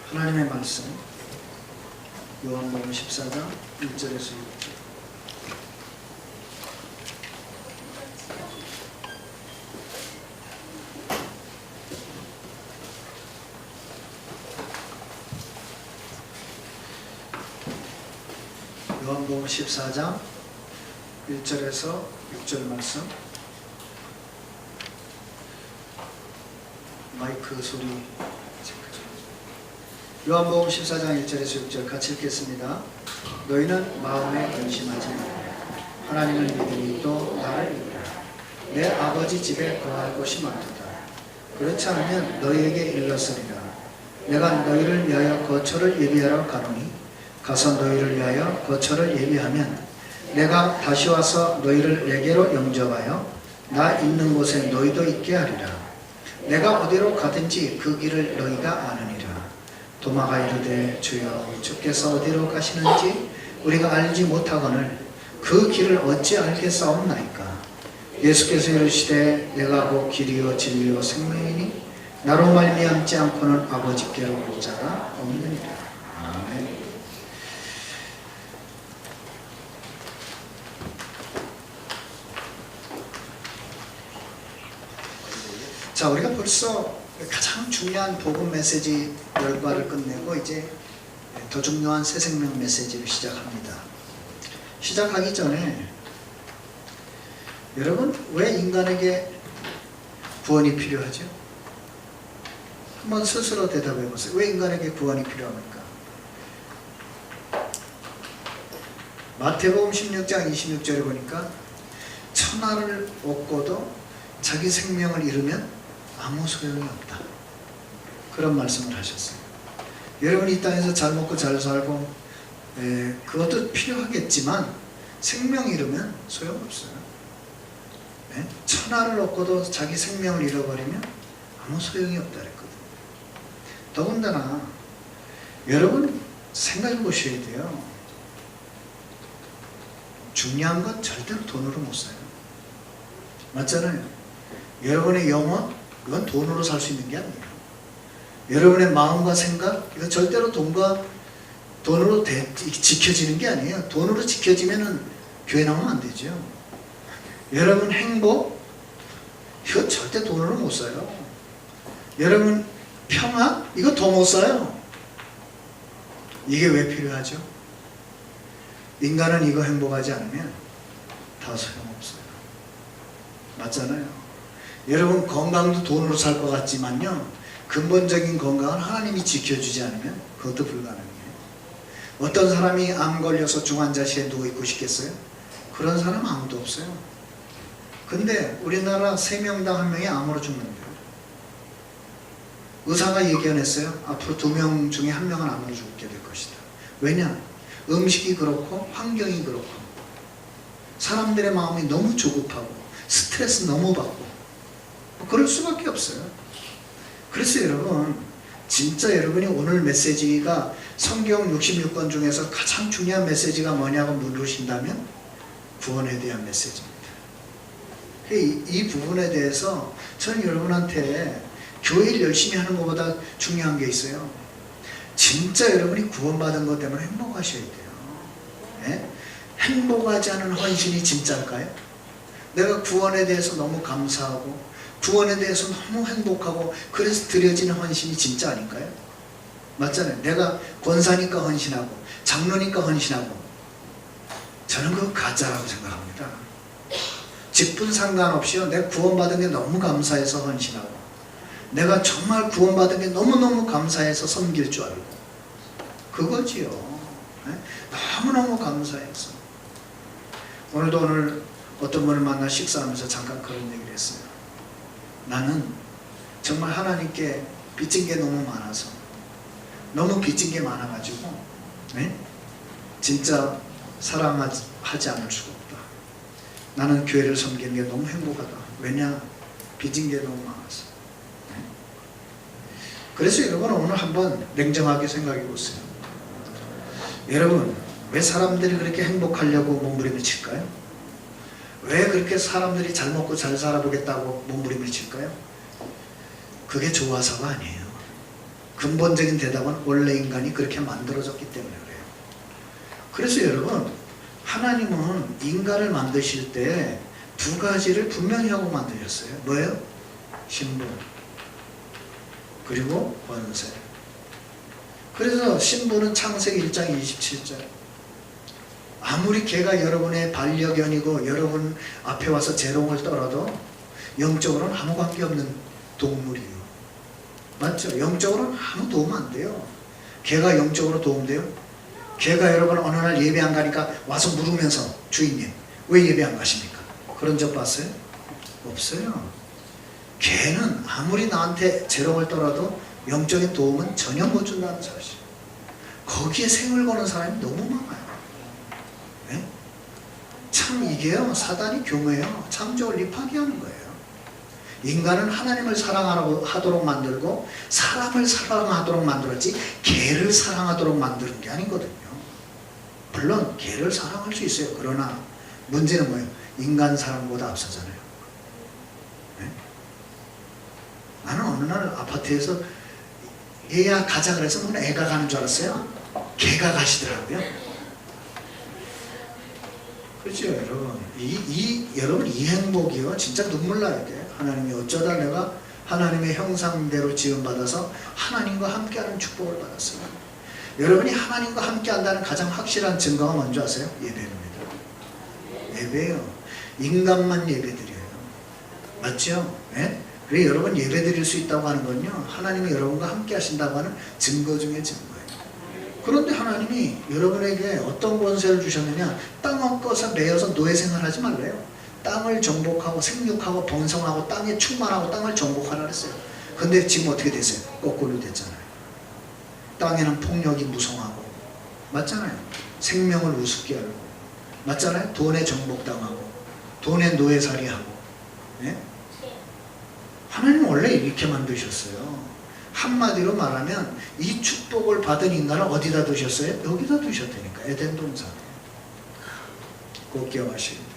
하나님의 말씀 요한복음 14장 1절에서 6절. 요한복음 14장 1절에서 6절 말씀. 마이크 소리. 요한복음 14장 1절에서 6절 같이 읽겠습니다. 너희는 마음에 근심하지 말라. 하나님을 믿으니 또 나를 믿으라. 내 아버지 집에 거할 곳이 많도다. 그렇지 않으면 너희에게 일렀으리라. 내가 너희를 위하여 거처를 예비하러 가노니 가서 너희를 위하여 거처를 예비하면 내가 다시 와서 너희를 내게로 영접하여 나 있는 곳에 너희도 있게 하리라. 내가 어디로 가든지 그 길을 너희가 아느니라. 도마가 이르되 주여 주께서 어디로 가시는지 우리가 알지 못하거늘 그 길을 어찌 알겠사옵나이까. 예수께서 이르시되 내가 곧 길이요 진리요 생명이니 나로 말미암지 않고는 아버지께로 올 자가 없느니라. 아멘. 자, 우리가 벌써 가장 중요한 복음 메시지 열과를 끝내고 이제 더 중요한 새 생명 메시지를 시작합니다. 시작하기 전에 여러분, 왜 인간에게 구원이 필요하죠? 한번 스스로 대답해 보세요. 왜 인간에게 구원이 필요합니까? 마태복음 16장 26절에 보니까 천하를 얻고도 자기 생명을 잃으면 아무 소용이 없다. 그런 말씀을 하셨어요. 여러분이 이 땅에서 잘 먹고 잘 살고 그것도 필요하겠지만 생명 잃으면 소용없어요. 천하를 얻고도 자기 생명을 잃어버리면 아무 소용이 없다 그랬거든요. 더군다나 여러분 생각해 보셔야 돼요. 중요한 건 절대로 돈으로 못 사요. 맞잖아요. 여러분의 영혼, 이건 돈으로 살 수 있는 게 아니에요. 여러분의 마음과 생각, 이건 절대로 돈으로 지켜지는 게 아니에요. 돈으로 지켜지면은 교회 나오면 안 되죠. 여러분 행복, 이거 절대 돈으로 못 사요. 여러분 평화, 이거 더 못 사요. 이게 왜 필요하죠? 인간은 이거 행복하지 않으면 다 소용없어요. 맞잖아요. 여러분 건강도 돈으로 살 것 같지만요, 근본적인 건강은 하나님이 지켜주지 않으면 그것도 불가능해요. 어떤 사람이 암 걸려서 중환자실에 누워있고 싶겠어요? 그런 사람 아무도 없어요. 근데 우리나라 3명당 1명이 암으로 죽는데요. 의사가 예견했어요. 앞으로 2명 중에 1명은 암으로 죽게 될 것이다. 왜냐? 음식이 그렇고 환경이 그렇고 사람들의 마음이 너무 조급하고 스트레스 너무 받고 그럴 수밖에 없어요. 그래서 여러분, 진짜 여러분이 오늘 메시지가 성경 66권 중에서 가장 중요한 메시지가 뭐냐고 물으신다면 구원에 대한 메시지입니다. 이 부분에 대해서 저는 여러분한테 교회를 열심히 하는 것보다 중요한 게 있어요. 진짜 여러분이 구원받은 것 때문에 행복하셔야 돼요. 행복하지 않은 헌신이 진짜일까요? 내가 구원에 대해서 너무 감사하고 구원에 대해서 너무 행복하고 그래서 드려지는 헌신이 진짜 아닐까요? 맞잖아요. 내가 권사니까 헌신하고 장로니까 헌신하고, 저는 그거 가짜라고 생각합니다. 직분 상관없이요, 내가 구원받은 게 너무 감사해서 헌신하고 내가 정말 구원받은 게 너무너무 감사해서 섬길 줄 알고, 그거지요. 너무너무 감사해서. 오늘 어떤 분을 만나 식사하면서 잠깐 그런 얘기를 했어요. 나는 정말 하나님께 빚진 게 너무 많아서, 너무 빚진 게 많아가지고 진짜 사랑하지 않을 수가 없다. 나는 교회를 섬기는 게 너무 행복하다. 왜냐? 빚진 게 너무 많아서. 그래서 여러분, 오늘 한번 냉정하게 생각해 보세요. 여러분, 왜 사람들이 그렇게 행복하려고 몸부림을 칠까요? 왜 그렇게 사람들이 잘 먹고 잘 살아보겠다고 몸부림을 칠까요? 그게 좋아서가 아니에요. 근본적인 대답은 원래 인간이 그렇게 만들어졌기 때문에 그래요. 그래서 여러분, 하나님은 인간을 만드실 때 두 가지를 분명히 하고 만드셨어요. 뭐예요? 신분 그리고 권세. 그래서 신분은 창세기 1장 27절. 아무리 개가 여러분의 반려견이고 여러분 앞에 와서 재롱을 떨어도 영적으로는 아무 관계없는 동물이에요. 맞죠? 영적으로는 아무 도움 안 돼요. 개가 영적으로 도움돼요? 개가 여러분 어느 날 예배 안 가니까 와서 물으면서 주인님 왜 예배 안 가십니까? 그런 적 봤어요? 없어요. 개는 아무리 나한테 재롱을 떨어도 영적인 도움은 전혀 못 준다는 사실. 거기에 생을 거는 사람이 너무 많아요. 네? 참 이게요, 사단이 교묘해요. 창조를 파괴하는 거예요. 인간은 하나님을 사랑하도록 만들고 사람을 사랑하도록 만들었지 개를 사랑하도록 만드는 게 아니거든요. 물론 개를 사랑할 수 있어요. 그러나 문제는 뭐예요? 인간 사랑보다 앞서잖아요. 네? 나는 어느 날 아파트에서 얘야 가자 그래서 뭐 애가 가는 줄 알았어요. 개가 가시더라고요. 그렇죠 여러분. 여러분 이 행복이요 진짜 눈물 나야 돼. 하나님이 어쩌다 내가 하나님의 형상대로 지음받아서 하나님과 함께하는 축복을 받았어요. 여러분이 하나님과 함께한다는 가장 확실한 증거가 뭔지 아세요? 예배입니다. 예배예요. 인간만 예배드려요. 맞죠? 네? 그래 여러분 예배드릴 수 있다고 하는 건요 하나님이 여러분과 함께 하신다고 하는 증거 중에 증거예요. 그런데 하나님이 여러분에게 어떤 권세를 주셨느냐? 땅 엎어서 매여서 노예생활 하지 말래요. 땅을 정복하고 생육하고 번성하고 땅에 충만하고 땅을 정복하라 그랬어요. 근데 지금 어떻게 됐어요? 거꾸로 됐잖아요. 땅에는 폭력이 무성하고 맞잖아요. 생명을 우습게 하고 맞잖아요. 돈에 정복당하고 돈에 노예살이하고 네? 하나님은 원래 이렇게 만드셨어요. 한마디로 말하면 이 축복을 받은 인간을 어디다 두셨어요? 여기다 두셨다니까. 에덴 동산에. 꼭 기억하셔야 돼요.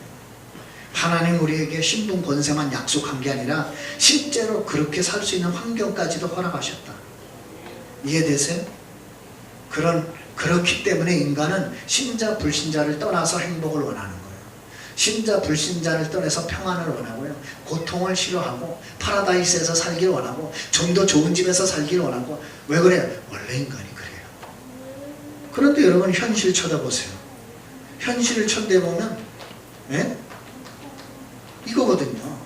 하나님 우리에게 신분 권세만 약속한 게 아니라 실제로 그렇게 살 수 있는 환경까지도 허락하셨다. 이해되세요? 그렇기 때문에 인간은 신자 불신자를 떠나서 행복을 원하는 거예요. 신자 불신자를 떠나서 평안을 원하고요. 고통을 싫어하고 파라다이스에서 살길 원하고 좀 더 좋은 집에서 살길 원하고. 왜 그래요? 원래 인간이 그래요. 그런데 여러분 현실 쳐다보세요. 현실을 쳐다보면 예? 이거거든요.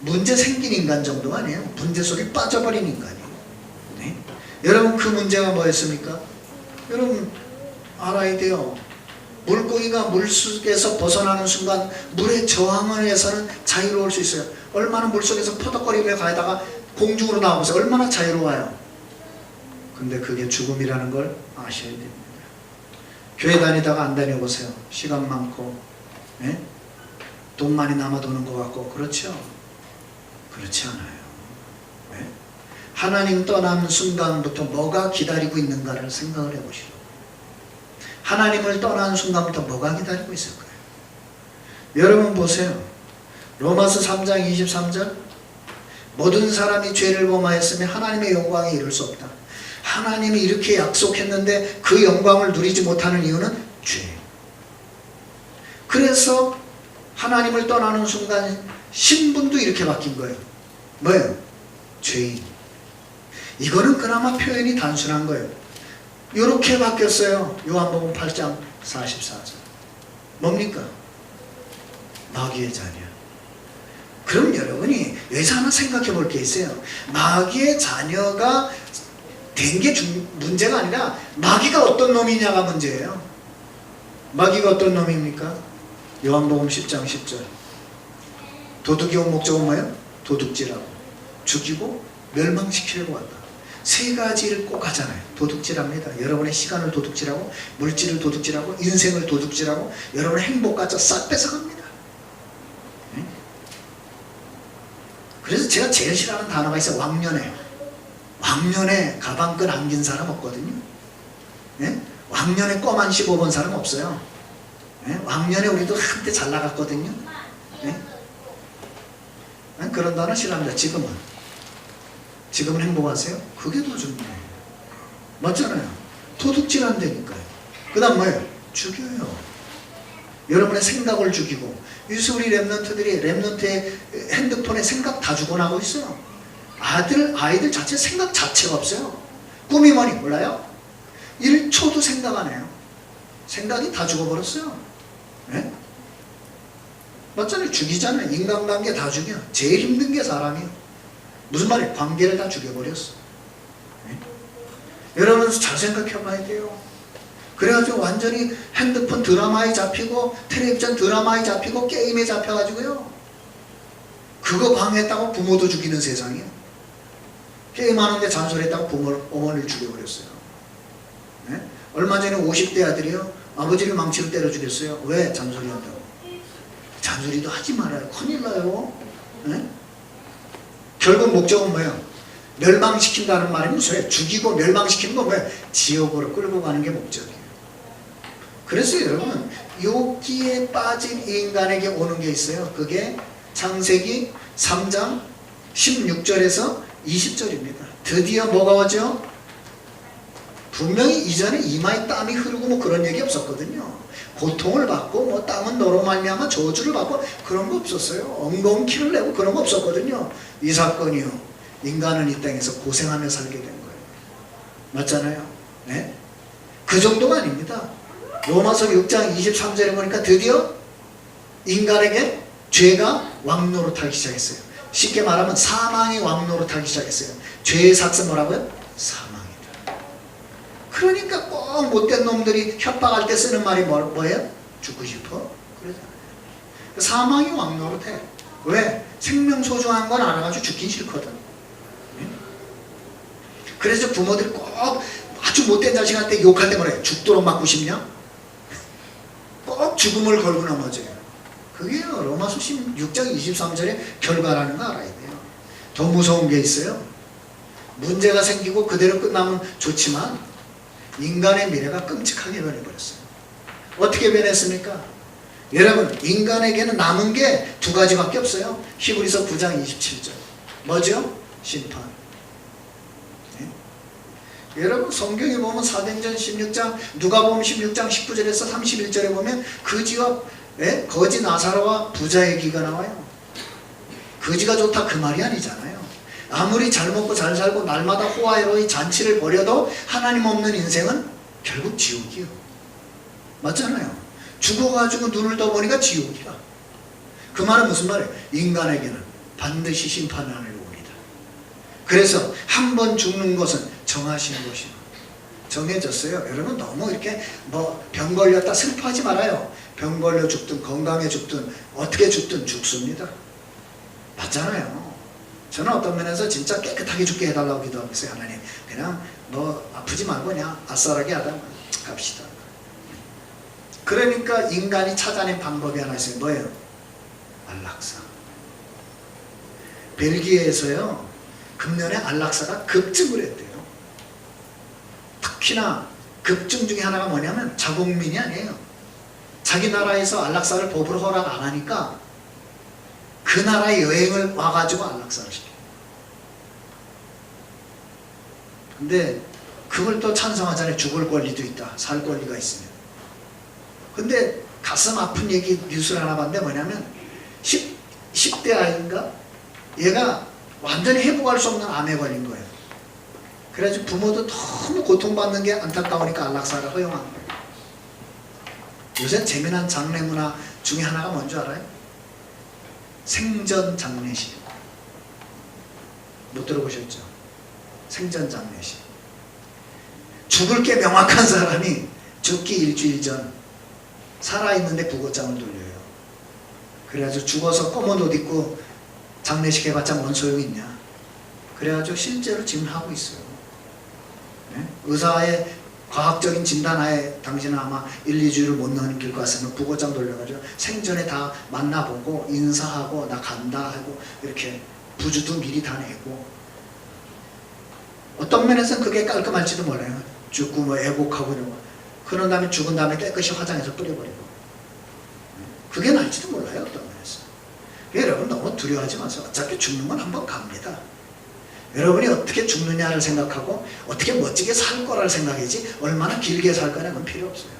문제 생긴 인간 정도가 아니에요. 문제 속에 빠져버린 인간이에요. 네? 여러분 그 문제가 뭐였습니까? 여러분 알아야 돼요. 물고기가 물속에서 벗어나는 순간 물의 저항을 해서는 자유로울 수 있어요. 얼마나 물속에서 퍼덕거리며 가다가 공중으로 나와보세요. 얼마나 자유로워요. 근데 그게 죽음이라는 걸 아셔야 됩니다. 교회 다니다가 안 다녀보세요. 시간 많고 예? 돈 많이 남아 도는 것 같고 그렇죠? 그렇지 않아요. 예? 하나님 떠난 순간부터 뭐가 기다리고 있는가를 생각을 해보시라고. 하나님을 떠난 순간부터 뭐가 기다리고 있을 거예요. 여러분 보세요. 로마서 3장 23절 모든 사람이 죄를 범하였으며 하나님의 영광에 이를 수 없다. 하나님이 이렇게 약속했는데 그 영광을 누리지 못하는 이유는 죄. 그래서 하나님을 떠나는 순간 신분도 이렇게 바뀐 거예요. 뭐예요? 죄인. 이거는 그나마 표현이 단순한 거예요. 이렇게 바뀌었어요. 요한복음 8장 44절. 뭡니까? 마귀의 자녀. 그럼 여러분이 여기서 하나 생각해 볼 게 있어요. 마귀의 자녀가 된 게 문제가 아니라 마귀가 어떤 놈이냐가 문제예요. 마귀가 어떤 놈입니까? 요한복음 10장 10절. 도둑이 온 목적은 뭐예요? 도둑질하고 죽이고 멸망시키려고 한다. 세 가지를 꼭 하잖아요. 도둑질합니다. 여러분의 시간을 도둑질하고 물질을 도둑질하고 인생을 도둑질하고 여러분의 행복까지 싹 뺏어갑니다. 네? 그래서 제가 제일 싫어하는 단어가 있어요. 왕년에. 왕년에 가방끈 안긴 사람 없거든요. 네? 왕년에 껌 안 씹어본 사람 없어요. 네? 왕년에 우리도 한때 잘 나갔거든요. 네? 그런 단어 싫어합니다. 지금은. 지금은 행복하세요? 그게 더 중요해요. 맞잖아요. 도둑질 한다니까요. 그 다음 뭐예요? 죽여요. 여러분의 생각을 죽이고. 요새 우리 랩런트의 핸드폰에 생각 다 죽어나고 있어요. 아이들 자체 생각 자체가 없어요. 꿈이 뭐니 몰라요? 1초도 생각 안 해요. 생각이 다 죽어버렸어요. 네? 맞잖아요. 죽이잖아요. 인간관계 다 죽여. 제일 힘든 게 사람이에요. 무슨 말이에요? 관계를 다 죽여버렸어. 네? 여러분 잘 생각해봐야 돼요. 그래가지고 완전히 핸드폰 드라마에 잡히고 텔레비전 드라마에 잡히고 게임에 잡혀가지고요. 그거 방해했다고 부모도 죽이는 세상이에요. 게임하는데 잔소리했다고 어머니를 죽여버렸어요. 네? 얼마 전에 50대 아들이요. 아버지를 망치로 때려 죽였어요. 왜? 잔소리한다고. 잔소리도 하지 말아요. 큰일 나요. 네? 결국 목적은 뭐예요? 멸망시킨다는 말이 무슨 소리예요? 죽이고 멸망시키는 건 뭐예요? 지옥으로 끌고 가는 게 목적이에요. 그래서 여러분 욕기에 빠진 인간에게 오는 게 있어요. 그게 창세기 3장 16절에서 20절입니다. 드디어 뭐가 오죠? 분명히 이전에 이마에 땀이 흐르고 뭐 그런 얘기 없었거든요. 고통을 받고 뭐 땀은 너로 말미암아 저주를 받고 그런 거 없었어요. 엉겅퀴를 내고 그런 거 없었거든요. 이 사건이요. 인간은 이 땅에서 고생하며 살게 된 거예요. 맞잖아요. 네? 그 정도가 아닙니다. 로마서 6장 23절에 보니까 드디어 인간에게 죄가 왕노릇하기 시작했어요. 쉽게 말하면 사망이 왕노릇하기 시작했어요. 죄의 삭스 뭐라고요? 사망이다. 그러니까 꼭 못된 놈들이 협박할 때 쓰는 말이 뭐예요? 죽고 싶어? 그러잖아요. 사망이 왕노릇해. 왜? 생명 소중한 건 알아가지고 죽긴 싫거든. 그래서 부모들이 꼭 아주 못된 자식한테 욕할 때 뭐래요? 죽도록 맞고 싶냐? 꼭 죽음을 걸고 넘어져요. 그게 로마서 16장 23절의 결과라는 거 알아야 돼요. 더 무서운 게 있어요. 문제가 생기고 그대로 끝나면 좋지만 인간의 미래가 끔찍하게 변해버렸어요. 어떻게 변했습니까? 여러분 인간에게는 남은 게 두 가지밖에 없어요. 히브리서 9장 27절 뭐죠? 심판. 네? 여러분 성경에 보면 사도행전 16장 누가복음 16장 19절에서 31절에 보면 그지와 거지 나사로와 부자 얘기가 나와요. 거지가 좋다 그 말이 아니잖아요. 아무리 잘 먹고 잘 살고 날마다 호화로이 잔치를 벌여도 하나님 없는 인생은 결국 지옥이요. 맞잖아요. 죽어가지고 눈을 떠보니까 지옥이야. 그 말은 무슨 말이에요? 인간에게는 반드시 심판하는 옵니다. 그래서 한 번 죽는 것은 정하신 것이요. 정해졌어요. 여러분 너무 이렇게 뭐 병 걸렸다 슬퍼하지 말아요. 병 걸려 죽든 건강해 죽든 어떻게 죽든 죽습니다. 맞잖아요. 저는 어떤 면에서 진짜 깨끗하게 죽게 해달라고 기도하고 있어요. 하나님 그냥 뭐 아프지 말고 그냥 아싸라게 하다 갑시다. 그러니까 인간이 찾아낸 방법이 하나 있어요. 뭐예요? 안락사. 벨기에에서요 금년에 안락사가 급증을 했대요. 특히나 급증 중에 하나가 뭐냐면 자국민이 아니에요. 자기 나라에서 안락사를 법으로 허락 안 하니까 그 나라에 여행을 와가지고 안락사를 시켜요. 근데 그걸 또 찬성하잖아요. 죽을 권리도 있다. 살 권리가 있으면. 근데 가슴 아픈 얘기 뉴스를 하나 봤는데 뭐냐면 10대 아이인가? 얘가 완전히 회복할 수 없는 암에 걸린 거예요. 그래가지고 부모도 너무 고통받는 게 안타까우니까 안락사를 허용한 거예요. 요새 재미난 장례 문화 중에 하나가 뭔지 알아요? 생전 장례식. 못 들어보셨죠? 생전 장례식. 죽을 게 명확한 사람이 죽기 일주일 전 살아있는데 부고장을 돌려요. 그래가지고 죽어서 검은 옷 입고 장례식 해봤자 뭔 소용이 있냐. 그래가지고 실제로 지금 하고 있어요. 네? 의사의 과학적인 진단하에 당신은 아마 1, 2주를 못 넘길 것 같으면 부고장 돌려가지고 생전에 다 만나보고 인사하고 나 간다 하고 이렇게 부주도 미리 다 내고 어떤 면에서는 그게 깔끔할지도 몰라요. 죽고 뭐 애곡하고 이런 거. 그런 다음에 죽은 다음에 깨끗이 화장해서 뿌려버리고 그게 나을지도 몰라요. 어떤 면에서. 여러분 너무 두려워하지 마세요. 어차피 죽는 건 한번 갑니다. 여러분이 어떻게 죽느냐를 생각하고 어떻게 멋지게 살 거라를 생각이지 얼마나 길게 살 거냐 그건 필요 없어요.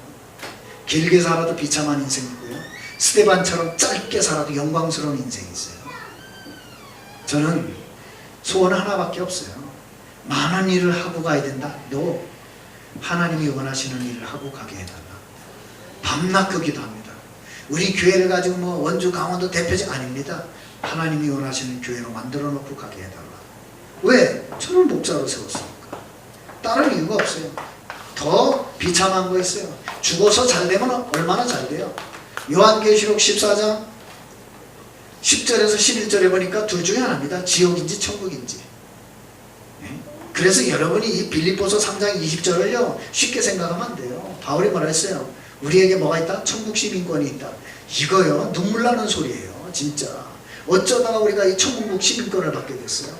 길게 살아도 비참한 인생이고요. 스데반처럼 짧게 살아도 영광스러운 인생이 있어요. 저는 소원 하나밖에 없어요. 많은 일을 하고 가야 된다. 너 하나님이 원하시는 일을 하고 가게 해달라. 밤낮 그 기도합니다. 우리 교회를 가지고 뭐 원주 강원도 대표직 아닙니다. 하나님이 원하시는 교회로 만들어 놓고 가게 해달라. 왜? 저를 목자로 세웠으니까. 다른 이유가 없어요. 더 비참한 거 있어요. 죽어서 잘 되면 얼마나 잘 돼요. 요한계시록 14장 10절에서 11절에 보니까 둘 중에 하나입니다. 지옥인지 천국인지. 그래서 여러분이 이 빌립보서 3장 20절을요 쉽게 생각하면 안 돼요. 바울이 뭐라 했어요? 우리에게 뭐가 있다? 천국 시민권이 있다. 이거요 눈물 나는 소리예요. 진짜 어쩌다가 우리가 이 천국 시민권을 받게 됐어요.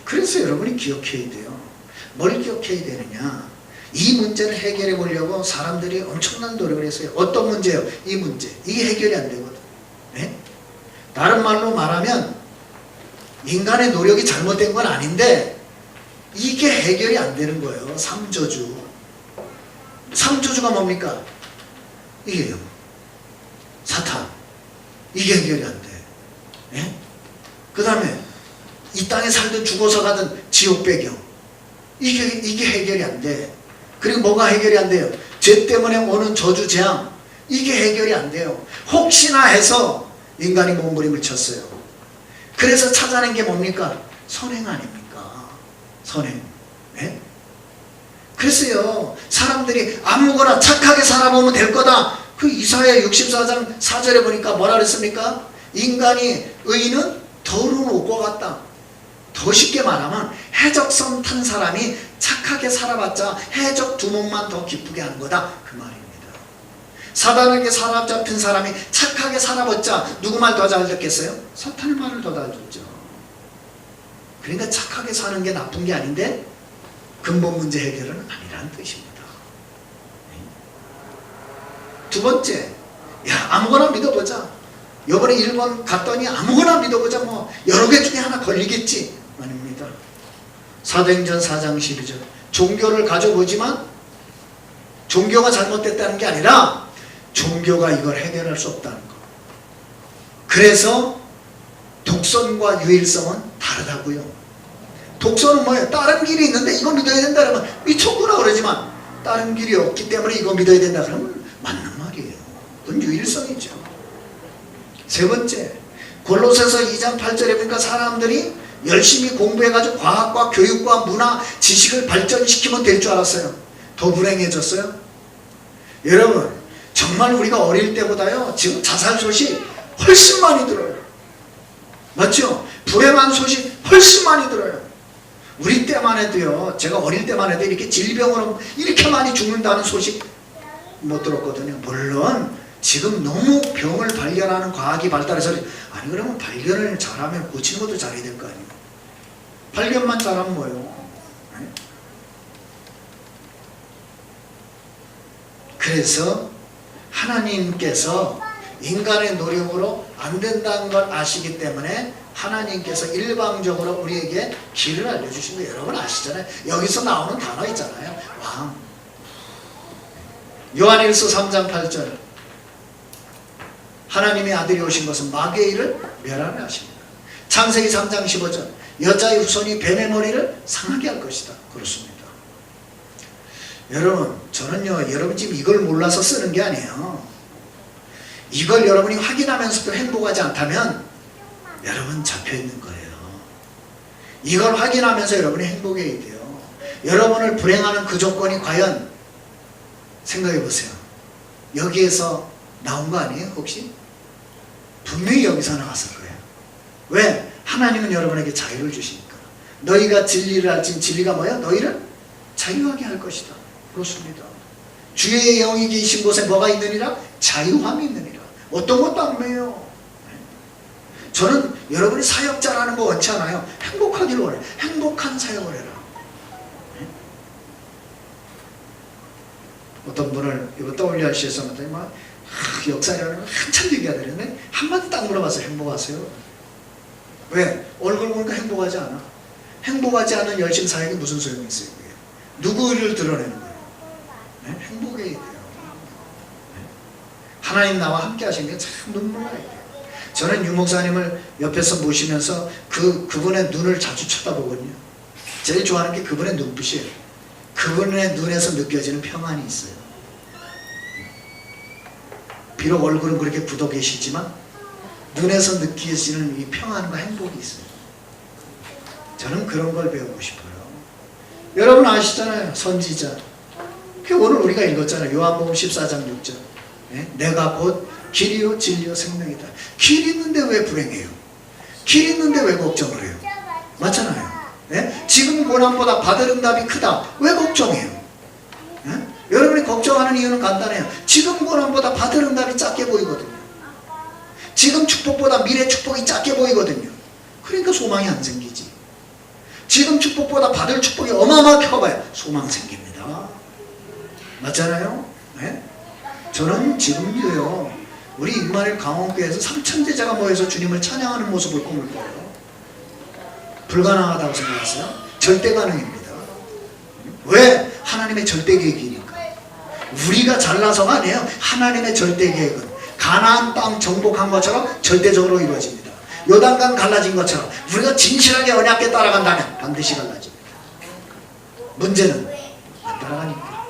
그래서 여러분이 기억해야 돼요. 뭘 기억해야 되느냐, 이 문제를 해결해 보려고 사람들이 엄청난 노력을 했어요. 어떤 문제예요? 이 문제. 이게 해결이 안 되거든. 네? 다른 말로 말하면 인간의 노력이 잘못된 건 아닌데 이게 해결이 안 되는 거예요. 삼저주. 삼저주가 뭡니까? 이게요. 사탄. 이게 해결이 안 돼. 네? 그 다음에 이 땅에 살든 죽어서 가든 지옥 배경. 이게 해결이 안 돼. 그리고 뭐가 해결이 안 돼요? 죄 때문에 오는 저주 재앙. 이게 해결이 안 돼요. 혹시나 해서 인간이 몸부림을 쳤어요. 그래서 찾아낸 게 뭡니까? 선행 아닙니까? 선행. 네? 그래서요 사람들이 아무거나 착하게 살아보면 될 거다. 그 이사야 64장 4절에 보니까 뭐라 그랬습니까? 인간이 의인은 더러운 옷과 같다. 더 쉽게 말하면 해적선 탄 사람이 착하게 살아봤자 해적 두목만 더 기쁘게 하는 거다 그 말입니다. 사단에게 사로잡힌 사람이 착하게 살아봤자 누구 말 더 잘 듣겠어요? 사탄의 말을 더 잘 듣죠. 그러니까 착하게 사는 게 나쁜 게 아닌데 근본 문제 해결은 아니라는 뜻입니다. 두 번째, 야 아무거나 믿어보자. 요번에 일본 갔더니 아무거나 믿어보자. 뭐 여러 개 중에 하나 걸리겠지. 아닙니다. 사도행전 4장 12절. 종교를 가져보지만 종교가 잘못됐다는 게 아니라 종교가 이걸 해결할 수 없다는 거. 그래서 독선과 유일성은 다르다고요. 독선은 뭐예요? 다른 길이 있는데 이거 믿어야 된다 그러면 미쳤구나 그러지만 다른 길이 없기 때문에 이거 믿어야 된다 그러면 맞는 말이에요. 그건 유일성이죠. 세 번째, 골로새서 2장 8절에 보니까 사람들이 열심히 공부해가지고 과학과 교육과 문화, 지식을 발전시키면 될 줄 알았어요. 더 불행해졌어요. 여러분 정말 우리가 어릴 때보다요 지금 자살 소식 훨씬 많이 들어요. 맞죠? 불행한 소식 훨씬 많이 들어요. 우리 때만 해도요, 제가 어릴 때만 해도 이렇게 질병으로 이렇게 많이 죽는다는 소식 못 들었거든요. 물론 지금 너무 병을 발견하는 과학이 발달해서 아니 그러면 발견을 잘하면 고치는 것도 잘해야 될 거 아니에요. 발견만 잘하면 뭐예요? 그래서 하나님께서 인간의 노력으로 안 된다는 걸 아시기 때문에 하나님께서 일방적으로 우리에게 길을 알려주신 거 여러분 아시잖아요. 여기서 나오는 단어 있잖아요. 왕. 요한일서 3장 8절. 하나님의 아들이 오신 것은 마귀의 일을 멸하려 하십니다. 창세기 3장 15절. 여자의 후손이 뱀의 머리를 상하게 할 것이다. 그렇습니다. 여러분 저는요 여러분 지금 이걸 몰라서 쓰는 게 아니에요. 이걸 여러분이 확인하면서도 행복하지 않다면 여러분 잡혀있는 거예요. 이걸 확인하면서 여러분이 행복해야 돼요. 여러분을 불행하는 그 조건이 과연 생각해 보세요. 여기에서 나온 거 아니에요 혹시? 분명히 여기서 나왔을 거예요. 왜? 하나님은 여러분에게 자유를 주시니까. 너희가 진리를 알지 진리가 뭐야? 너희를 자유하게 할 것이다. 그렇습니다. 주의 영이 계신 곳에 뭐가 있느니라? 자유함이 있느니라. 어떤 것도 안 매요. 저는 여러분이 사역자라는 거 원치 않아요. 행복하기를 원해요. 행복한 사역을 해라. 어떤 분을 이거 WRC에서 역사라는 걸 한참 얘기하더랬는데 한마디 딱 물어봐서 행복하세요. 왜? 얼굴 보니까 행복하지 않아. 행복하지 않은 열심 사역이 무슨 소용이 있어요? 그게? 누구를 드러내는 거예요? 네? 행복해야 돼요. 네? 하나님 나와 함께 하신 게 참 눈물 나요. 저는 유 목사님을 옆에서 모시면서 그분의 눈을 자주 쳐다보거든요. 제일 좋아하는 게 그분의 눈빛이에요. 그분의 눈에서 느껴지는 평안이 있어요. 비록 얼굴은 그렇게 굳어 계시지만 눈에서 느껴지는 이 평안과 행복이 있어요. 저는 그런 걸 배우고 싶어요. 여러분 아시잖아요. 선지자. 오늘 우리가 읽었잖아요. 요한복음 14장 6절. 네? 내가 곧 길이요 진리요 생명이다. 길 있는데 왜 불행해요? 길 있는데 왜 걱정을 해요? 맞잖아요. 네? 지금 고난보다 받을 응답이 크다. 왜 걱정해요? 네? 여러분이 걱정하는 이유는 간단해요. 지금 고난보다 받을 응답이 작게 보이거든요. 지금 축복보다 미래 축복이 작게 보이거든요. 그러니까 소망이 안 생기지. 지금 축복보다 받을 축복이 어마어마하게 커봐요. 소망 생깁니다. 맞잖아요. 네? 저는 지금도요. 우리 임마누엘 강원교회에서 3,000제자가 모여서 주님을 찬양하는 모습을 꿈을 꿔요. 불가능하다고 생각하세요? 절대 가능입니다. 왜? 하나님의 절대 계획이니까. 우리가 잘나서가 아니에요. 하나님의 절대 계획은 가나안 땅 정복한 것처럼 절대적으로 이루어집니다. 요단강 갈라진 것처럼 우리가 진실하게 언약에 따라간다면 반드시 갈라집니다. 문제는 안 따라가니까.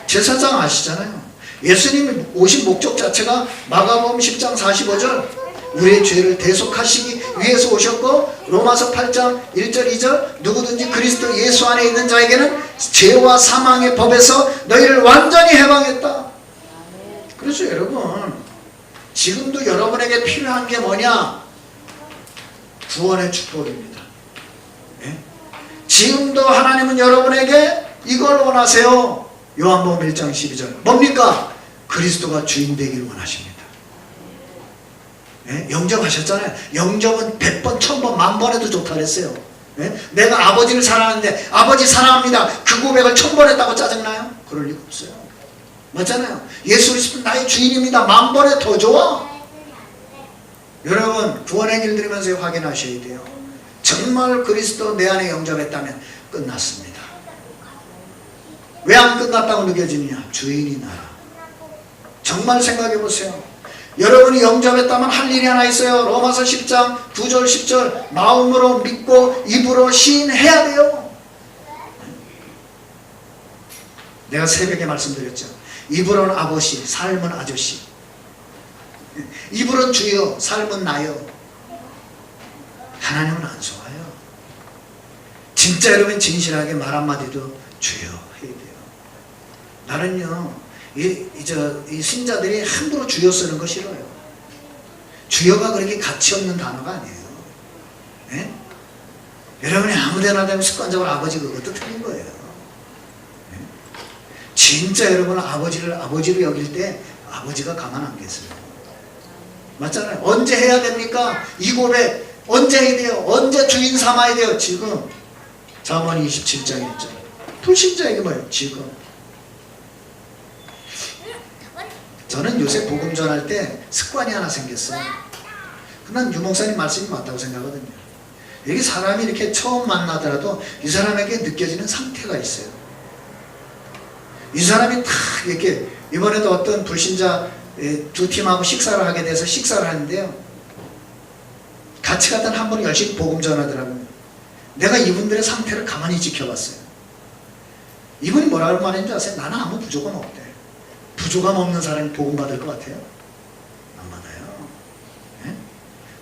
제사장 아시잖아요. 예수님이 오신 목적 자체가 마가복음 10장 45절 우리의 죄를 대속하시기 위해서 오셨고, 로마서 8장 1절 2절 누구든지 그리스도 예수 안에 있는 자에게는 죄와 사망의 법에서 너희를 완전히 해방했다. 그래서 여러분 지금도 여러분에게 필요한 게 뭐냐? 구원의 축복입니다. 네? 지금도 하나님은 여러분에게 이걸 원하세요. 요한복음 1장 12절 뭡니까? 그리스도가 주인 되기를 원하십니다. 네? 영접하셨잖아요. 영접은 100번, 1000번, 10,000번 해도 좋다 그랬어요. 네? 내가 아버지를 사랑하는데 아버지 사랑합니다. 그 고백을 1000번 했다고 짜증나요? 그럴 리가 없어요. 맞잖아요. 예수 그리스도는 나의 주인입니다. 10,000번에 더 좋아. 여러분 구원의 길 들으면서 확인하셔야 돼요. 정말 그리스도 내 안에 영접했다면 끝났습니다. 왜 안 끝났다고 느껴지느냐? 주인이 나라. 정말 생각해 보세요. 여러분이 영접했다면 할 일이 하나 있어요. 로마서 10장 9절 10절 마음으로 믿고 입으로 시인해야 돼요. 내가 새벽에 말씀드렸죠. 입으로는 아버지, 삶은 아저씨. 입으로는 주여, 삶은 나요. 하나님은 안 속아요. 진짜 여러분 진실하게 말 한마디도 주여 해야 돼요. 나는요 이 신자들이 함부로 주여 쓰는 거 싫어요. 주여가 그렇게 가치 없는 단어가 아니에요. 네? 여러분이 아무데나 되면 습관적으로 아버지 그것도 틀린 거예요. 네? 진짜 여러분은 아버지를 아버지로 여길 때 아버지가 가만 안 계세요. 맞잖아요. 언제 해야 됩니까? 이 고백 언제 해야 돼요? 언제 주인 삼아야 돼요? 지금. 잠언 27장 1절 불신자에게 뭐예요? 지금. 저는 요새 복음 전할 때 습관이 하나 생겼어요. 난 유목사님 말씀이 맞다고 생각하거든요. 이게 사람이 이렇게 처음 만나더라도 이 사람에게 느껴지는 상태가 있어요. 이 사람이 탁 이렇게 이번에도 어떤 불신자 두 팀하고 식사를 하게 돼서 식사를 하는데요. 같이 갔던 한 분이 열심히 복음 전하더라고요. 내가 이분들의 상태를 가만히 지켜봤어요. 이분이 뭐라고 말했는 줄 아세요? 나는 아무 부족은 없대. 부족함 없는 사람이 복음 받을 것 같아요? 안 받아요. 네?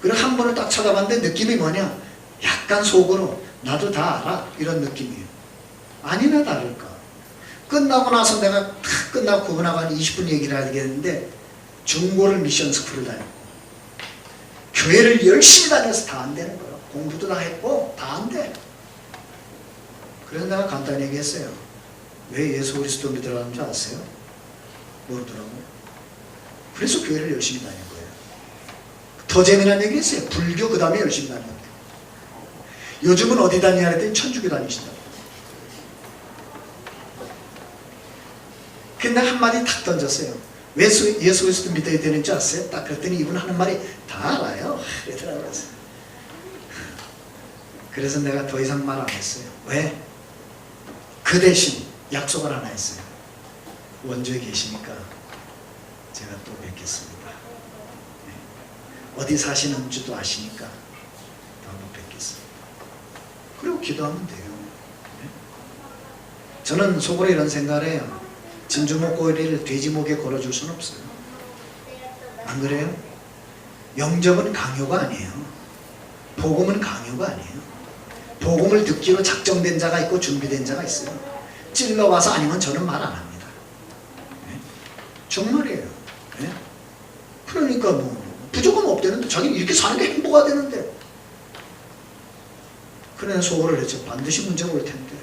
그리고 한 번을 딱 쳐다봤는데 느낌이 뭐냐? 약간 속으로 나도 다 알아 이런 느낌이에요. 아니나 다를까? 끝나고 나서 내가 탁 끝나고 그분하고 한 20분 얘기를 하겠는데 중고를 미션 스쿨을 다녔고 교회를 열심히 다녀서 다 안 되는 거예요. 공부도 다 했고 다 안 돼. 그래서 내가 간단히 얘기했어요. 왜 예수 그리스도 믿으라는 줄 아세요? 모르더라고요. 그래서 교회를 열심히 다닌 거예요. 더 재미난 얘기 했어요. 불교 그 다음에 열심히 다녔대요. 요즘은 어디 다니냐 했더니 천주교 다니신다고. 근데 한마디 탁 던졌어요. 왜 예수 그리스도 믿어야 되는지 아세요? 딱 그랬더니 이분 하는 말이 다 알아요. 그러더라고요. 그래서 내가 더 이상 말 안 했어요. 왜? 그 대신 약속을 하나 했어요. 원주에 계시니까 제가 또 뵙겠습니다. 네. 어디 사시는지도 아시니까 또 한번 뵙겠습니다. 그리고 기도하면 돼요. 네. 저는 속으로 이런 생각을 해요. 진주목 꼬리를 돼지목에 걸어줄 수는 없어요. 안 그래요? 영접은 강요가 아니에요. 복음은 강요가 아니에요. 복음을 듣기로 작정된 자가 있고 준비된 자가 있어요. 찔러와서 아니면 저는 말 안 합니다. 네? 정말이에요. 네? 그러니까 뭐 부족함 없대는데 자기는 이렇게 사는 게 행복해야 되는데, 그래 소홀을 했죠. 반드시 문제가 올 텐데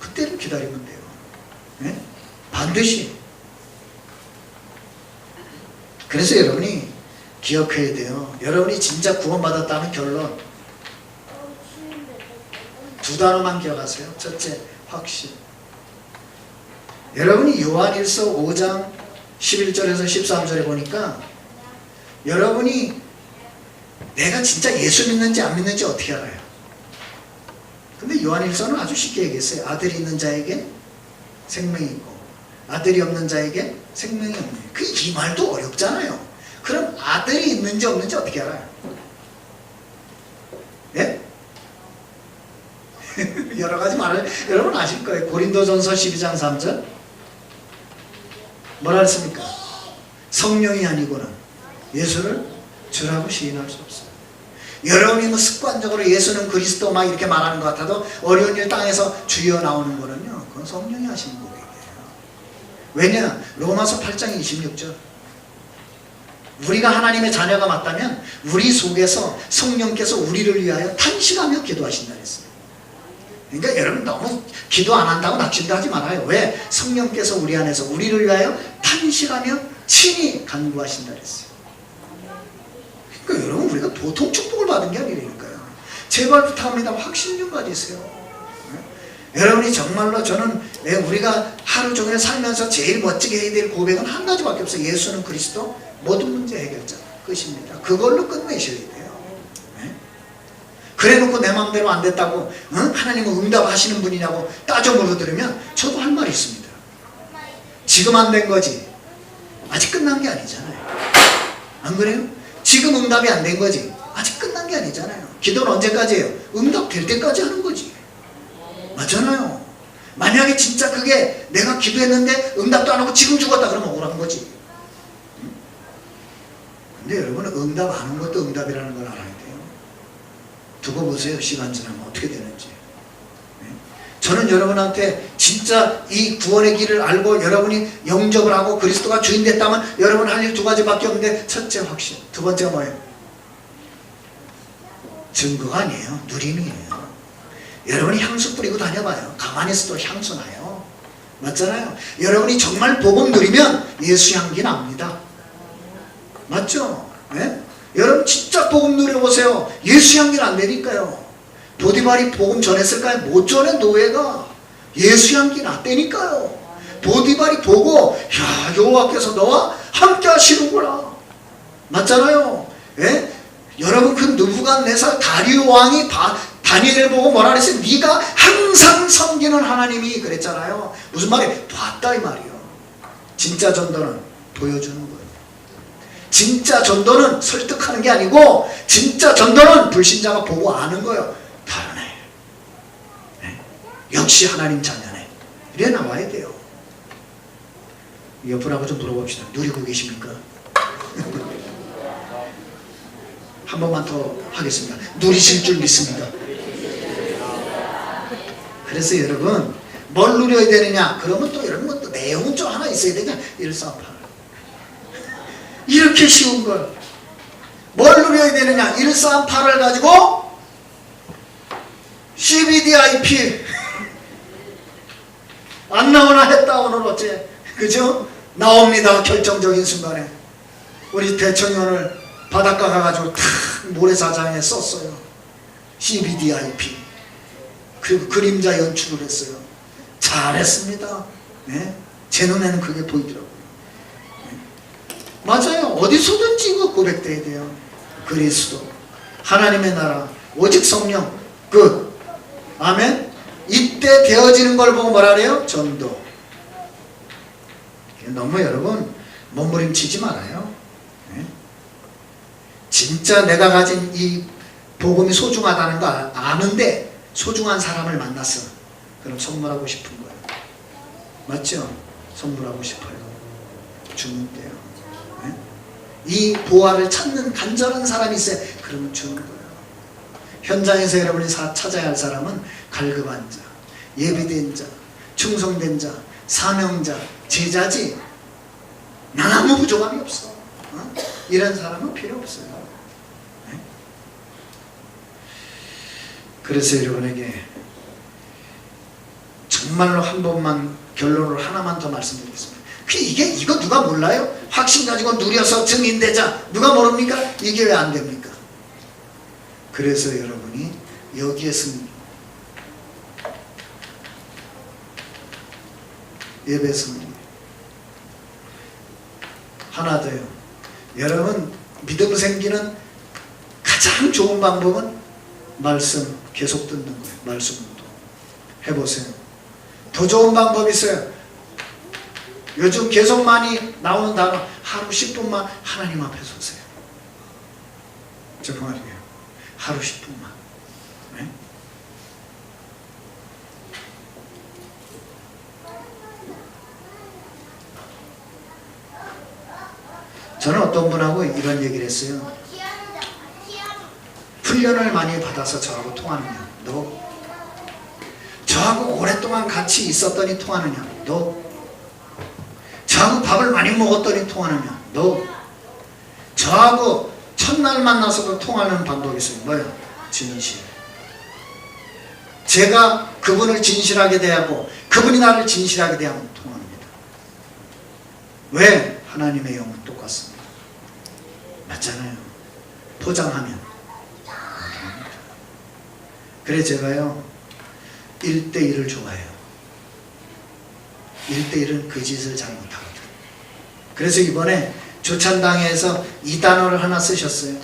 그때를 기다리면 돼요. 네? 반드시. 그래서 여러분이 기억해야 돼요. 여러분이 진짜 구원받았다는 결론 두 단어만 기억하세요. 첫째, 확신. 여러분이 요한일서 5장 11절에서 13절에 보니까 여러분이 내가 진짜 예수 믿는지 안 믿는지 어떻게 알아요? 근데 요한일서는 아주 쉽게 얘기했어요. 아들이 있는 자에게 생명이 있고 아들이 없는 자에게 생명이 없네. 이 말도 어렵잖아요. 그럼 아들이 있는지 없는지 어떻게 알아요? 예? 여러 가지 말을 여러분 아실 거예요. 고린도전서 12장 3절 뭐라 했습니까? 성령이 아니고는 예수를 주라고 시인할 수 없어요. 여러분이 뭐 습관적으로 예수는 그리스도 막 이렇게 말하는 것 같아도 어려운 일 땅에서 주여 나오는 거는요, 그건 성령이 하시는 고백이에요. 왜냐? 로마서 8장 26절 우리가 하나님의 자녀가 맞다면 우리 속에서 성령께서 우리를 위하여 탄식하며 기도하신다 그랬어요. 그러니까 여러분 너무 기도 안 한다고 낙심도 하지 말아요. 왜? 성령께서 우리 안에서 우리를 위하여 탄식하며 친히 간구하신다 그랬어요. 그러니까 여러분 우리가 보통 축복을 받은 게 아니라니까요. 제발 부탁합니다. 확신 좀 가지세요. 네? 여러분이 정말로 저는 우리가 하루 종일 살면서 제일 멋지게 해야 될 고백은 한 가지밖에 없어요. 예수는 그리스도 모든 문제 해결자 끝입니다. 그걸로 끝내셔야 돼요. 네? 그래놓고 내 마음대로 안 됐다고 하나님은 응답하시는 분이냐고 따져 물어들으면 저도 할 말이 있습니다. 지금 안 된 거지 아직 끝난 게 아니잖아요. 안 그래요? 지금 응답이 안 된 거지 아직 끝난 게 아니잖아요. 기도는 언제까지예요? 응답 될 때까지 하는 거지. 맞잖아요. 만약에 진짜 그게 내가 기도했는데 응답도 안 하고 지금 죽었다 그러면 억울한 거지. 근데 여러분은 응답 안 한 것도 응답이라는 걸 알아야 돼요. 두고 보세요. 시간 지나면 어떻게 되는지. 저는 여러분한테 진짜 이 구원의 길을 알고 여러분이 영접을 하고 그리스도가 주인 됐다면 여러분 할 일 두 가지밖에 없는데, 첫째 확신, 두 번째가 뭐예요? 증거가 아니에요. 누림이에요. 여러분이 향수 뿌리고 다녀봐요. 가만히 있어도 향수 나요. 맞잖아요. 여러분이 정말 복음 누리면 예수 향기 납니다. 맞죠? 네? 여러분 진짜 복음 누려보세요. 예수 향기는 안 되니까요. 보디발이 복음 전했을까요? 못 전해. 노예가 예수 향기 났다니까요. 보디발이 보고 야 여호와께서 너와 함께 하시는구나. 맞잖아요. 예? 여러분 그 느부갓네살 다리오 왕이 다니엘을 보고 뭐라 그랬어요? 네가 항상 섬기는 하나님이 그랬잖아요. 무슨 말이에요? 봤다 이 말이에요. 진짜 전도는 보여주는 거예요. 진짜 전도는 설득하는 게 아니고 진짜 전도는 불신자가 보고 아는 거예요. 다르네. 네? 역시 하나님 자녀네. 이래 나와야 돼요. 옆으로 좀 물어봅시다. 누리고 계십니까? 한 번만 더 하겠습니다. 누리실 줄 믿습니다. 그래서 여러분 뭘 누려야 되느냐? 그러면 또 이런 것도 내용은 좀 하나 있어야 되냐? 138 이렇게 쉬운 걸 뭘 누려야 되느냐? 138을 가지고 CBDIP 안 나오나 했다. 오늘 어째 그죠? 나옵니다. 결정적인 순간에 우리 대청년을 바닷가 가가지고 탁 모래사장에 썼어요. CBDIP. 그리고 그림자 연출을 했어요. 잘했습니다. 네? 제 눈에는 그게 보이더라고요. 네? 맞아요. 어디서든지 이거 고백돼야 돼요. 그리스도, 하나님의 나라, 오직 성령, 끝. 아멘. 이때 되어지는 걸 보고 뭐라 그래요? 전도. 너무 여러분 몸부림치지 말아요. 네? 진짜 내가 가진 이 복음이 소중하다는 거 아는데 소중한 사람을 만났어. 그럼 선물하고 싶은 거예요. 맞죠? 선물하고 싶어요. 주는 때요. 네? 이 보화를 찾는 간절한 사람이 있어요. 그러면 주는 거예요. 현장에서 여러분이 찾아야 할 사람은 갈급한 자, 예비된 자, 충성된 자, 사명자, 제자지. 난 아무 부족함이 없어. 이런 사람은 필요 없어요. 네? 그래서 여러분에게 정말로 한 번만 결론을 하나만 더 말씀드리겠습니다. 이거 누가 몰라요? 확신 가지고 누려서 증인되자. 누가 모릅니까? 이게 왜 안 됩니까? 그래서 여러분이 여기에 승리, 예배 승리. 하나 더요. 여러분 믿음 생기는 가장 좋은 방법은 말씀 계속 듣는 거예요. 말씀 운동 해보세요. 더 좋은 방법이 있어요. 요즘 계속 많이 나오는 단어, 하루 10분만 하나님 앞에 서세요. 정말이에요. 하루 10분만. 네? 저는 어떤 분하고 이런 얘기를 했어요. 훈련을 많이 받아서 저하고 통하느냐? 너. 저하고 오랫동안 같이 있었더니 통하느냐? 너. 저하고 밥을 많이 먹었더니 통하느냐? 너. 저하고 첫날 만나서도 통하는 방법이 있어요. 뭐예요? 진실. 제가 그분을 진실하게 대하고 그분이 나를 진실하게 대하면 통합니다. 왜? 하나님의 영은 똑같습니다. 맞잖아요. 포장하면 통합니다. 그래 제가요 1대1을 좋아해요. 1대1은 그 짓을 잘 못하거든. 그래서 이번에 조찬당에서 이 단어를 하나 쓰셨어요.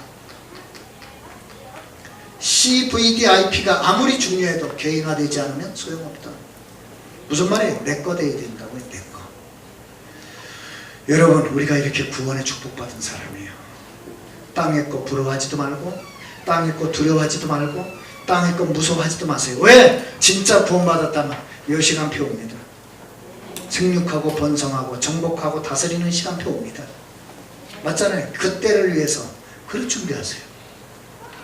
CVDIP가 아무리 중요해도 개인화되지 않으면 소용없다. 무슨 말이에요? 내 거 돼야 된다고요. 내 거. 여러분 우리가 이렇게 구원의 축복받은 사람이에요. 땅의 거 부러워하지도 말고 땅의 거 두려워하지도 말고 땅의 거 무서워하지도 마세요. 왜? 진짜 구원받았다면 이 시간표 옵니다. 생육하고 번성하고 정복하고 다스리는 시간표 옵니다. 맞잖아요. 그때를 위해서 그걸 준비하세요.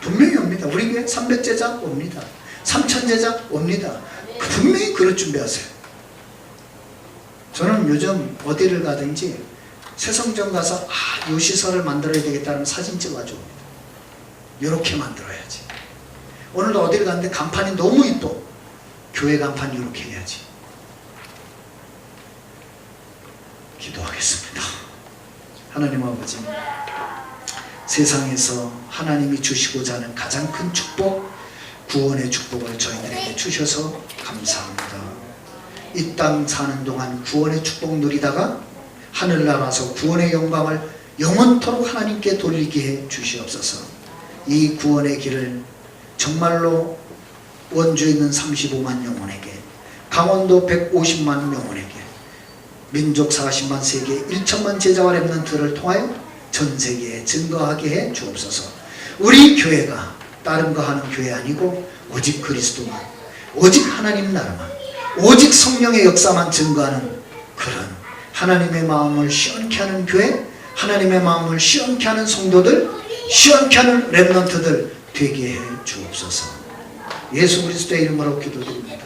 분명히 옵니다. 우리 교회 300제자 옵니다. 3000제자 옵니다. 분명히 그럴 준비하세요. 저는 요즘 어디를 가든지 새성정 가서 이 시설을 만들어야 되겠다는 사진 찍어 가져옵니다. 이렇게 만들어야지. 오늘도 어디를 갔는데 간판이 너무 이뻐. 교회 간판 이렇게 해야지. 기도하겠습니다. 하나님 아버지, 세상에서 하나님이 주시고자 하는 가장 큰 축복, 구원의 축복을 저희들에게 주셔서 감사합니다. 이 땅 사는 동안 구원의 축복 누리다가 하늘나라서 구원의 영광을 영원토록 하나님께 돌리게 해 주시옵소서. 이 구원의 길을 정말로 원주에 있는 35만 영혼에게, 강원도 150만 영혼에게, 민족 40만 세계 1천만 제자와 렘넌트를 통하여 전 세계에 증거하게 해 주옵소서. 우리 교회가 다른 거 하는 교회 아니고 오직 그리스도만, 오직 하나님 나라만, 오직 성령의 역사만 증거하는 그런 하나님의 마음을 시원케 하는 교회, 하나님의 마음을 시원케 하는 성도들, 시원케 하는 렘넌트들 되게 해 주옵소서. 예수 그리스도의 이름으로 기도드립니다.